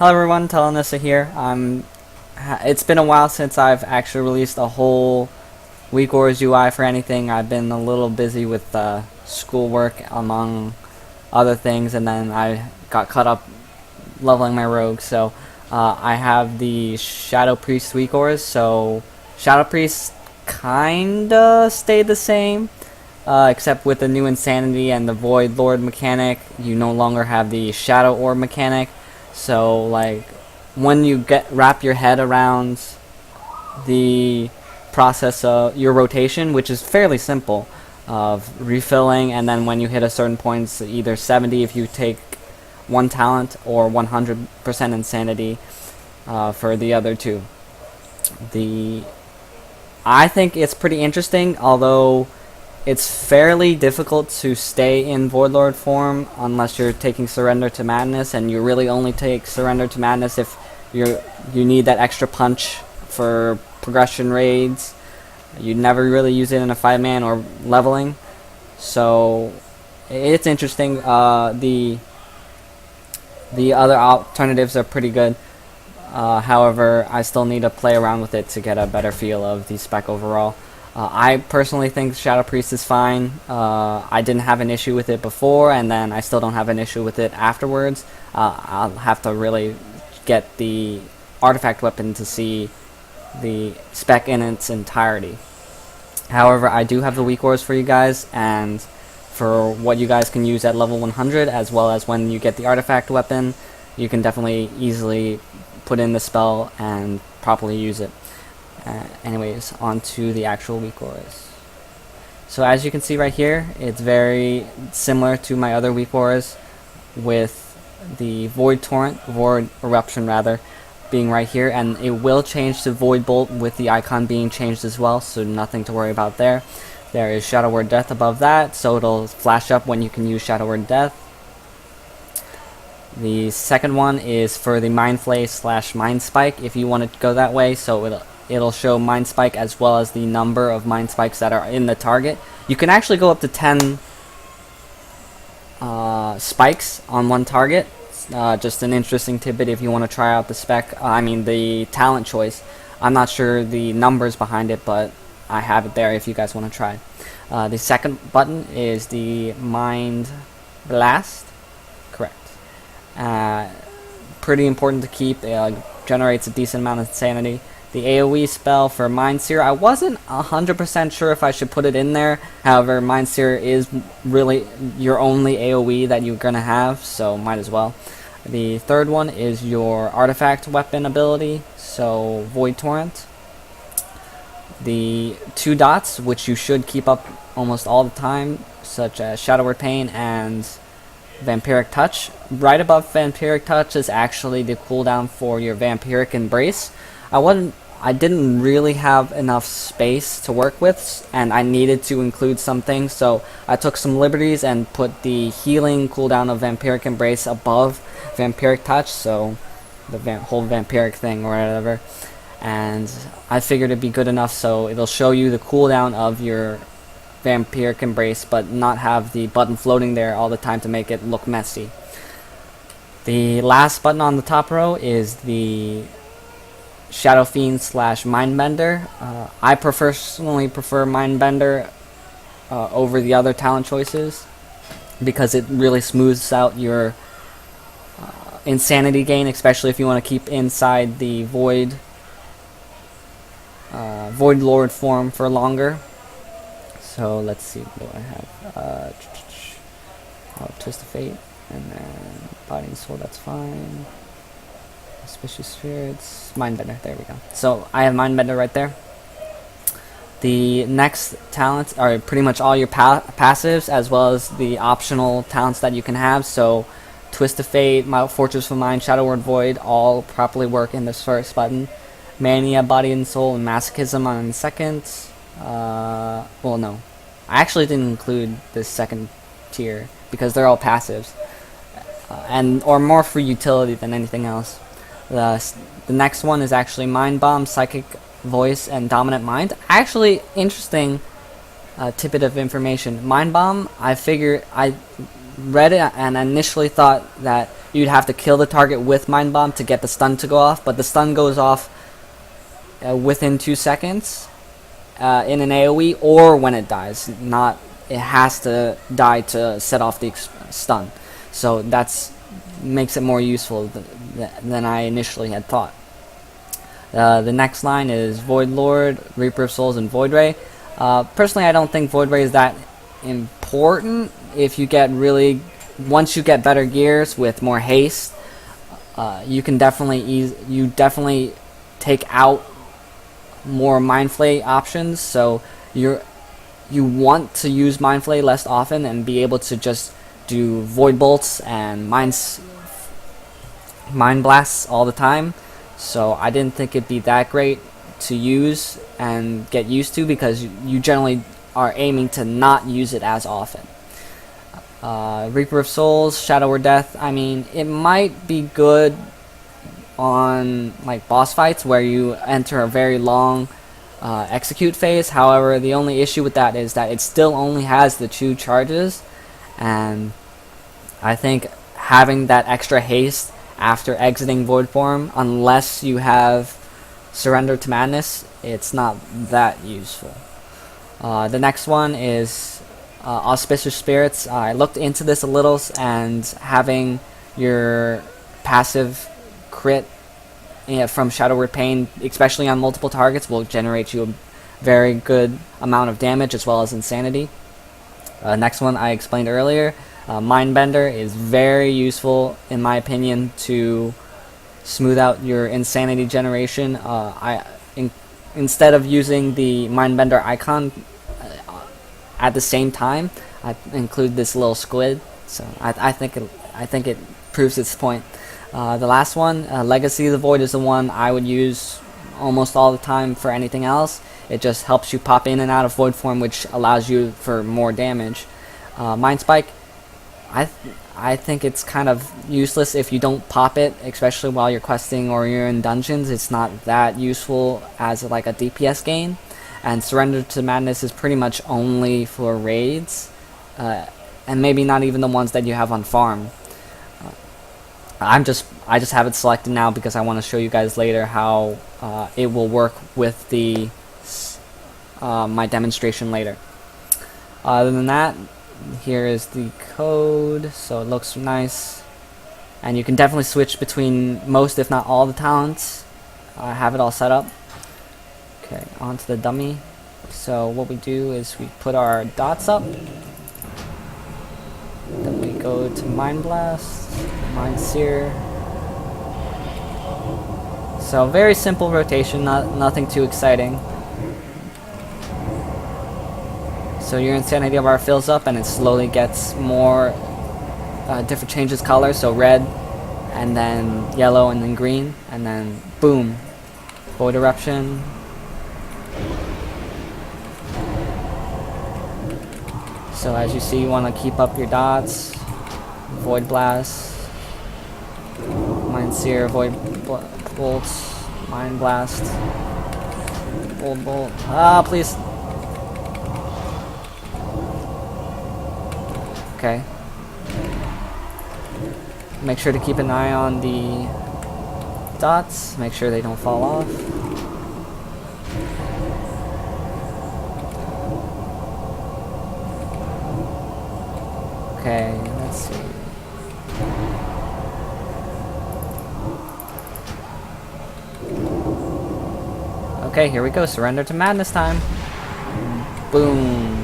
Hello everyone, Telenissa here. It's been a while since I've actually released a whole WeakAuras UI for anything. I've been a little busy with schoolwork among other things, and then I got caught up leveling my rogue. So I have the Shadow Priest WeakAuras. So Shadow Priest kinda stayed the same, except with the new Insanity and the Void Lord mechanic. You no longer have the Shadow Orb mechanic. So like when you wrap your head around the process of your rotation, which is fairly simple, of refilling, and then when you hit a certain point, it's either 70 if you take one talent or 100% insanity for the other two. I think it's pretty interesting, although it's fairly difficult to stay in Voidlord form unless you're taking Surrender to Madness, and you really only take Surrender to Madness if you need that extra punch for progression raids. You never really use it in a 5-man or leveling, so it's interesting. The other alternatives are pretty good. However, I still need to play around with it to get a better feel of the spec overall. I personally think Shadow Priest is fine. I didn't have an issue with it before, and then I still don't have an issue with it afterwards. I'll have to really get the artifact weapon to see the spec in its entirety. However, I do have the WeakAuras for you guys, and for what you guys can use at level 100, as well as when you get the artifact weapon, you can definitely easily put in the spell and properly use it. Anyways, on to the actual WeakAuras. So as you can see right here, it's very similar to my other WeakAuras, with the Void Eruption rather, being right here, and it will change to Void Bolt with the icon being changed as well, so nothing to worry about there. There is Shadow Word Death above that, so it'll flash up when you can use Shadow Word Death. The second one is for the Mind Flay / Mind Spike, if you want to go that way, so it'll show Mind Spike as well as the number of Mind Spikes that are in the target. You can actually go up to 10 spikes on one target. Just an interesting tidbit if you want to try out the spec. The talent choice. I'm not sure the numbers behind it, but I have it there if you guys want to try. The second button is the Mind Blast. Correct. Pretty important to keep. It generates a decent amount of insanity. The AoE spell for Mind Seer, I wasn't 100% sure if I should put it in there. However, Mind Seer is really your only AoE that you're going to have, so might as well. The third one is your artifact weapon ability, so Void Torrent. The 2 dots, which you should keep up almost all the time, such as Shadow Word Pain and Vampiric Touch. Right above Vampiric Touch is actually the cooldown for your Vampiric Embrace. I didn't really have enough space to work with, and I needed to include something, so I took some liberties and put the healing cooldown of Vampiric Embrace above Vampiric Touch, so the whole Vampiric thing or whatever, and I figured it'd be good enough so it'll show you the cooldown of your Vampiric Embrace, but not have the button floating there all the time to make it look messy. The last button on the top row is the Shadow Fiend / Mindbender. I personally prefer Mindbender over the other talent choices because it really smooths out your insanity gain, especially if you want to keep inside the Void Lord form for longer. So let's see what I have. Twist of Fate, and then Body and Soul, that's fine. Auspicious Spirits, Mindbender, there we go. So I have Mindbender right there. The next talents are pretty much all your passives, as well as the optional talents that you can have. So Twist of Fate, Fortress of Mind, Shadow Word Void, all properly work in this first button. Mania, Body and Soul, and Masochism on the second. Well, no. I actually didn't include this second tier because they're all passives. Or more for utility than anything else. The next one is actually Mind Bomb, Psychic Voice, and Dominant Mind. Actually, interesting tidbit of information. Mind Bomb, I figure read it and initially thought that you'd have to kill the target with Mind Bomb to get the stun to go off, but the stun goes off within 2 seconds in an AoE, or when it dies. Not, it has to die to set off the stun. So that's makes it more useful than I initially had thought. The next line is Void Lord, Reaper of Souls, and Void Ray. Personally, I don't think Void Ray is that important. If you get once you get better gears with more haste, you can definitely take out more Mind Flay options. So you want to use Mind Flay less often and be able to just do Void Bolts and Mind Blasts all the time. So I didn't think it'd be that great to use and get used to, because you generally are aiming to not use it as often. Reaper of Souls, Shadow or Death, I mean, it might be good on like boss fights where you enter a very long execute phase. However, the only issue with that is that it still only has the 2 charges, and I think having that extra haste after exiting Void Form, unless you have Surrender to Madness, it's not that useful. The next one is Auspicious Spirits. I looked into this a little, and having your passive crit from Shadow Word Pain, especially on multiple targets, will generate you a very good amount of damage as well as insanity. Next one I explained earlier. Mindbender is very useful, in my opinion, to smooth out your insanity generation. Instead of using the Mindbender icon at the same time, I include this little squid. So I think it proves its point. The last one, Legacy of the Void, is the one I would use almost all the time for anything else. It just helps you pop in and out of Void Form, which allows you for more damage. Mind Spike, I think it's kind of useless if you don't pop it, especially while you're questing or you're in dungeons. It's not that useful as like a DPS gain. And Surrender to Madness is pretty much only for raids, and maybe not even the ones that you have on farm. I just have it selected now because I want to show you guys later how it will work with the my demonstration later. Other than that, here is the code, so it looks nice, and you can definitely switch between most, if not all, the talents. I have it all set up. Okay, onto the dummy. So what we do is we put our dots up, then we go to Mind Blast, Mind Sear. So very simple rotation, nothing too exciting. So your Insanity bar fills up and it slowly gets more different changes color, so red, and then yellow, and then green, and then boom, Void Eruption. So as you see, you want to keep up your dots, Void Blast, Mind Sear, Void Bolts, Mind Blast, Void Bolt, please. Okay. Make sure to keep an eye on the dots, make sure they don't fall off. Okay, let's see. Okay, here we go. Surrender to Madness time. Boom.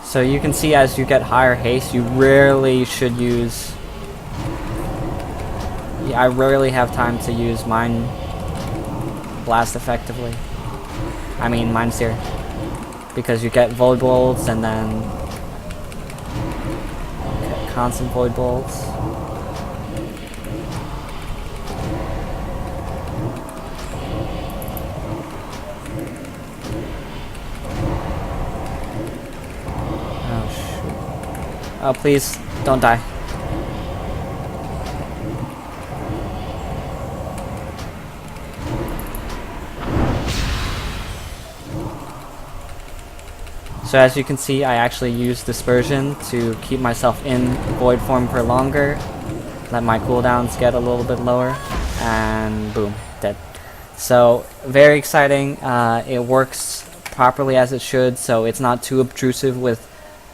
So you can see as you get higher haste, you rarely should use... Yeah, I rarely have time to use Mind Blast effectively. I mean Mind Sear. Because you get Void Bolts and then... constant Void Bolts. Oh, please, don't die. So as you can see, I actually use dispersion to keep myself in void form for longer, let my cooldowns get a little bit lower, and boom, dead. So very exciting. It works properly as it should, so it's not too obtrusive with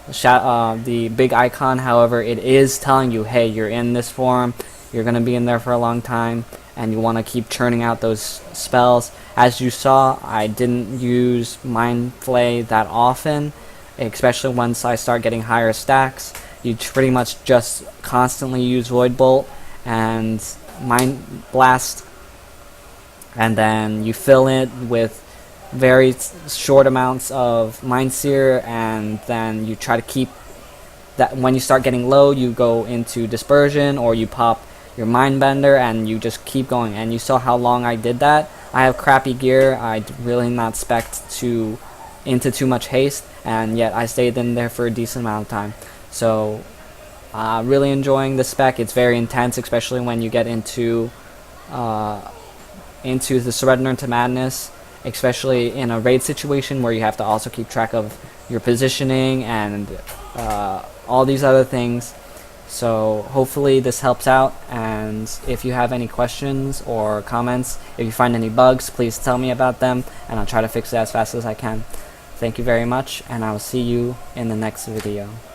the big icon. However, it is telling you, hey, you're in this form, you're going to be in there for a long time, and you want to keep churning out those spells. As you saw, I didn't use Mind Flay that often, especially once I start getting higher stacks. You pretty much just constantly use Void Bolt and Mind Blast, and then you fill it with very short amounts of Mind Seer, and then you try to keep that. When you start getting low, you go into Dispersion, or you pop your Mind Bender, and you just keep going. And you saw how long I did that. I have crappy gear. I really not spec'd into too much haste, and yet I stayed in there for a decent amount of time. So really enjoying the spec. It's very intense, especially when you get into the Surrender to Madness, especially in a raid situation where you have to also keep track of your positioning and all these other things. So hopefully this helps out, and if you have any questions or comments, if you find any bugs, please tell me about them, and I'll try to fix it as fast as I can. Thank you very much, and I will see you in the next video.